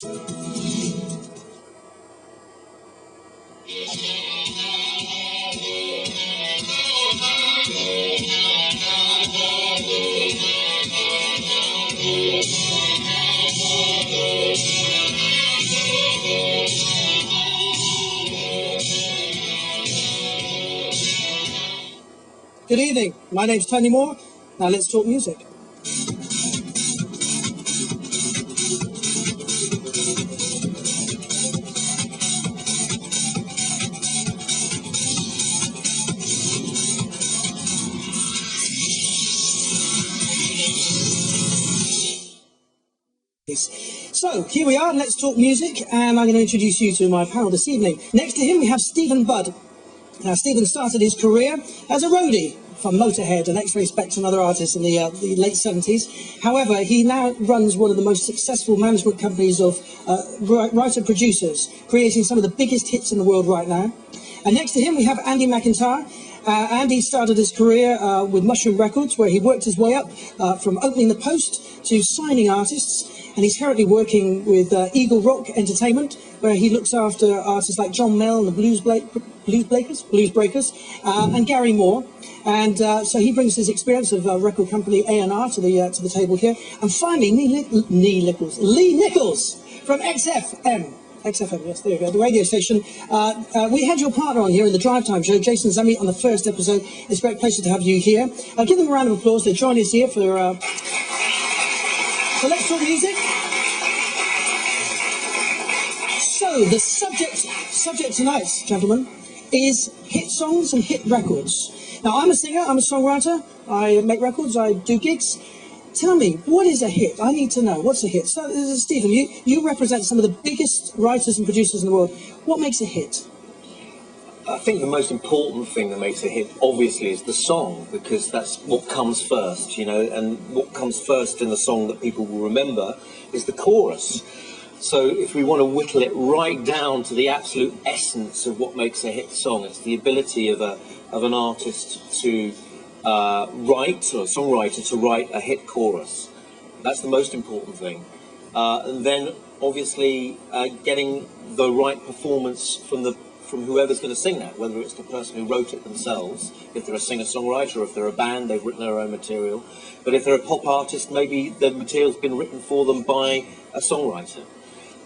Good evening, my name's Tony Moore. Now let's talk music. So, here we are, Let's Talk Music, and I'm going to introduce you to my panel this evening. Next to him we have Stephen Budd. Now, Stephen started his career as a roadie from Motorhead and X-Ray Specs and other artists in the late 70s. However, he now runs one of the most successful management companies of writer-producers, creating some of the biggest hits in the world right now. And next to him we have Andy McIntyre. Andy started his career with Mushroom Records, where he worked his way up from opening the post to signing artists. And he's currently working with Eagle Rock Entertainment, where he looks after artists like John Mel and the Blues Breakers, and Gary Moore. And so he brings his experience of record company A&R to the table here. And finally, Lee Nicholson from XFM. XFM, yes, there you go, the radio station. We had your partner on here in the Drive Time show, Jason Zami, on the first episode. It's a great pleasure to have you here. Give them a round of applause. They join us here for Let's Talk Music. So the subject tonight, gentlemen, is hit songs and hit records. Now, I'm a singer, I'm a songwriter, I make records, I do gigs. Tell me, what is a hit? I need to know. What's a hit? So, Stephen, you represent some of the biggest writers and producers in the world. What makes a hit? I think the most important thing that makes a hit, obviously, is the song, because that's what comes first, you know, and what comes first in the song that people will remember is the chorus. So if we want to whittle it right down to the absolute essence of what makes a hit song, it's the ability of an artist to write, or a songwriter to write a hit chorus. That's the most important thing. And then, obviously, getting the right performance from whoever's going to sing that, whether it's the person who wrote it themselves, if they're a singer-songwriter, or if they're a band, they've written their own material. But if they're a pop artist, maybe the material's been written for them by a songwriter.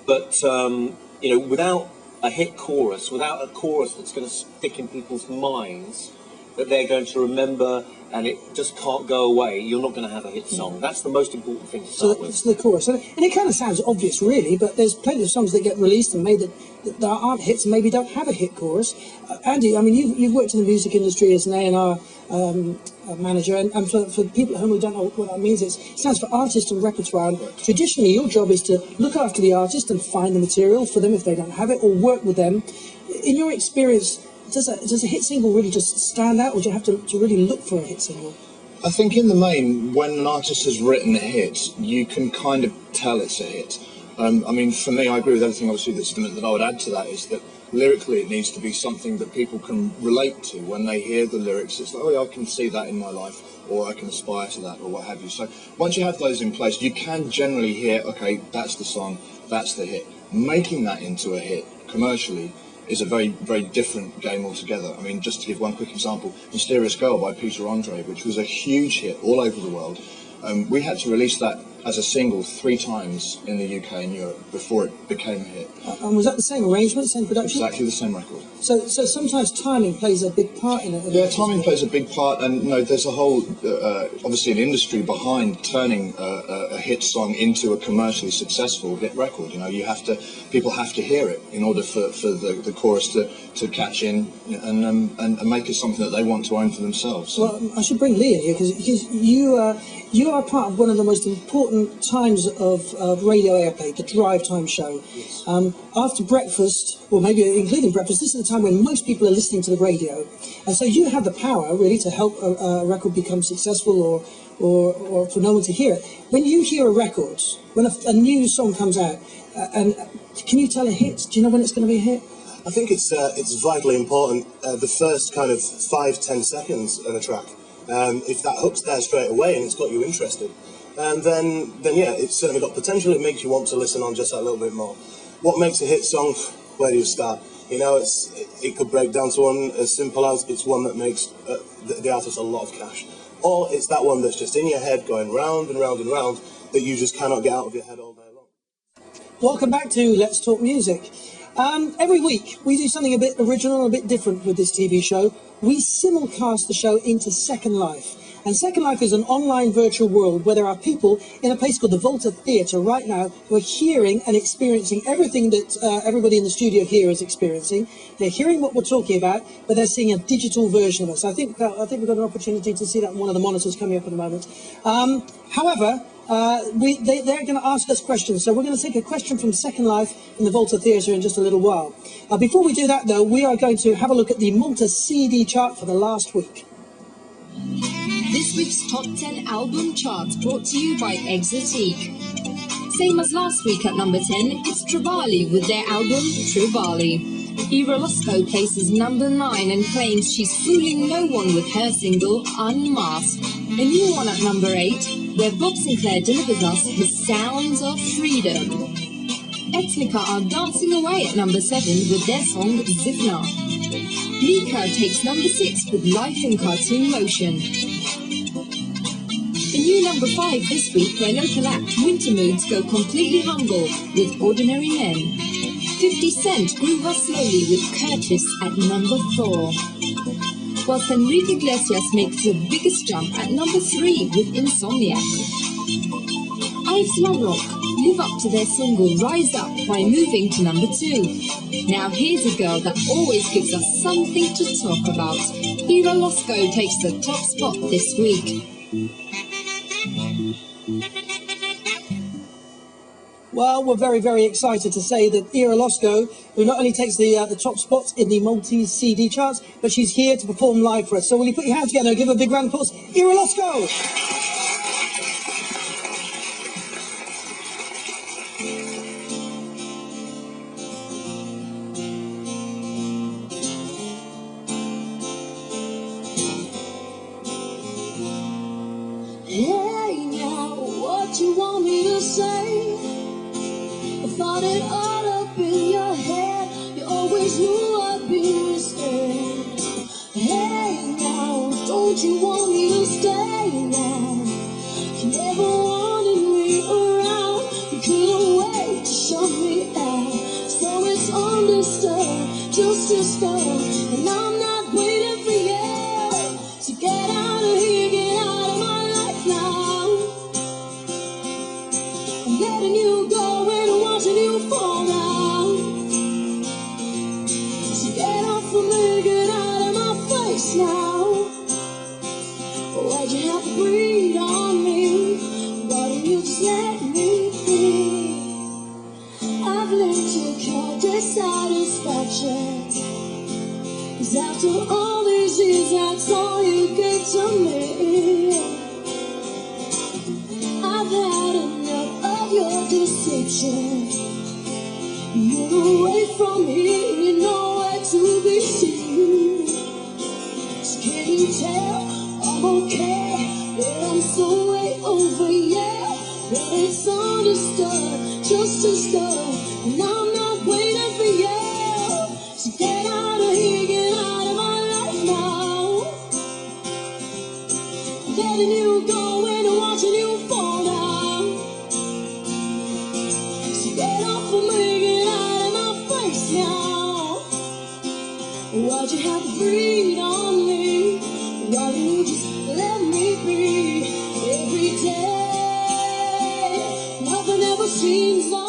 But, you know, without a hit chorus, without a chorus that's going to stick in people's minds, that they're going to remember, and it just can't go away, you're not going to have a hit song. That's the most important thing to start with. So the chorus. And it kind of sounds obvious, really, but there's plenty of songs that get released and made that aren't hits and maybe don't have a hit chorus. Andy, I mean, you've worked in the music industry as an A&R manager, and for people at home who don't know what that means, it stands for artist and repertoire. And traditionally, your job is to look after the artist and find the material for them if they don't have it, or work with them. In your experience, does a hit single really just stand out, or do you have to really look for a hit single? I think in the main, when an artist has written a hit, you can kind of tell it's a hit. I mean, for me, I agree with everything, obviously, that I would add to that is that lyrically it needs to be something that people can relate to. When they hear the lyrics, it's like, oh yeah, I can see that in my life, or I can aspire to that, or what have you. So once you have those in place, you can generally hear, okay, that's the song, that's the hit. Making that into a hit commercially is a very, very different game altogether. I mean, just to give one quick example, Mysterious Girl by Peter Andre, which was a huge hit all over the world. We had to release that as a single 3 times in the UK and Europe before it became a hit. And was that the same arrangement, same production? Exactly the same record. So sometimes timing plays a big part in it. Yeah, timing plays a big part, and you know, there's a whole, obviously, an industry behind turning a hit song into a commercially successful hit record. You know, people have to hear it in order for the chorus to catch in and make it something that they want to own for themselves. Well, I should bring Lee in here because you are part of one of the most important times of radio airplay, the Drive Time show. Yes. After breakfast, or maybe including breakfast, this is the time when most people are listening to the radio, and so you have the power really to help a record become successful or for no one to hear it. When you hear a record, when a new song comes out, and can you tell a hit? Do you know when it's going to be a hit? I think it's vitally important, the first kind of 5-10 seconds of a track. If that hook's there straight away and it's got you interested, and then yeah, it's certainly got potential. It makes you want to listen on just that little bit more. What makes a hit song? Where do you start? You know, it could break down to one as simple as it's one that makes the artist a lot of cash, or it's that one that's just in your head going round and round and round that you just cannot get out of your head all day long. Welcome back to Let's Talk Music. Every week we do something a bit original, a bit different with this TV show. We simulcast the show into Second Life. And Second Life is an online virtual world where there are people in a place called the Malta Theatre right now who are hearing and experiencing everything that everybody in the studio here is experiencing. They're hearing what we're talking about, but they're seeing a digital version of us. I think we've got an opportunity to see that in one of the monitors coming up in a moment. However, they're going to ask us questions, so we're going to take a question from Second Life in the Malta Theatre in just a little while. Before we do that, though, we are going to have a look at the Malta CD chart for the last week. This week's Top 10 Album Chart brought to you by Exotique. Same as last week at number 10, it's Travali with their album Travali. Ira Losco places number 9 and claims she's fooling no one with her single Unmasked. A new one at number 8, where Bob Sinclair delivers us the sounds of freedom. Ethnica are dancing away at number 7 with their song Zifna. Mika takes number 6 with Life in Cartoon Motion. A new number 5 this week, where local act Winter Moods go completely humble with Ordinary Men. 50 Cent groove us slowly with Curtis at number 4. Whilst Enrique Iglesias makes the biggest jump at number 3 with Insomniac. Ives La Rock live up to their single Rise Up by moving to number 2. Now here's a girl that always gives us something to talk about. Ira Losco takes the top spot this week. Well, we're very, very excited to say that Ira Losco, who not only takes the top spots in the Maltese CD charts, but she's here to perform live for us. So will you put your hands together and give her a big round of applause? Ira Losco! Hey now, what you want me to say? I thought it all up in your head. You always knew I'd be mistake. Hey now, don't you want me to stay now? You never wanted me around. You couldn't wait to shut me out. So it's understood, just to start. And I'm not waiting for you to get out of here, get out of my life now. I'm letting you go and watching you fall down. So get off of me, get out of my face now. Why'd you have to breathe on me? Why don't you just let me be? I've learned to call dissatisfaction, 'cause after all these years, that's all you gave to me. I've had enough of your deception. You're away from me, you're nowhere to be seen. So can you tell I'm okay, that I'm so way over, yeah? But it's understood, just to start. And I'm not waiting for you. So get out of here, get out of my life now. I'm letting you go and watching you fall down. So get off of me, get out of my face now. Why'd you have to breathe on me? Why don't you just let me be? Every day, nothing ever seems like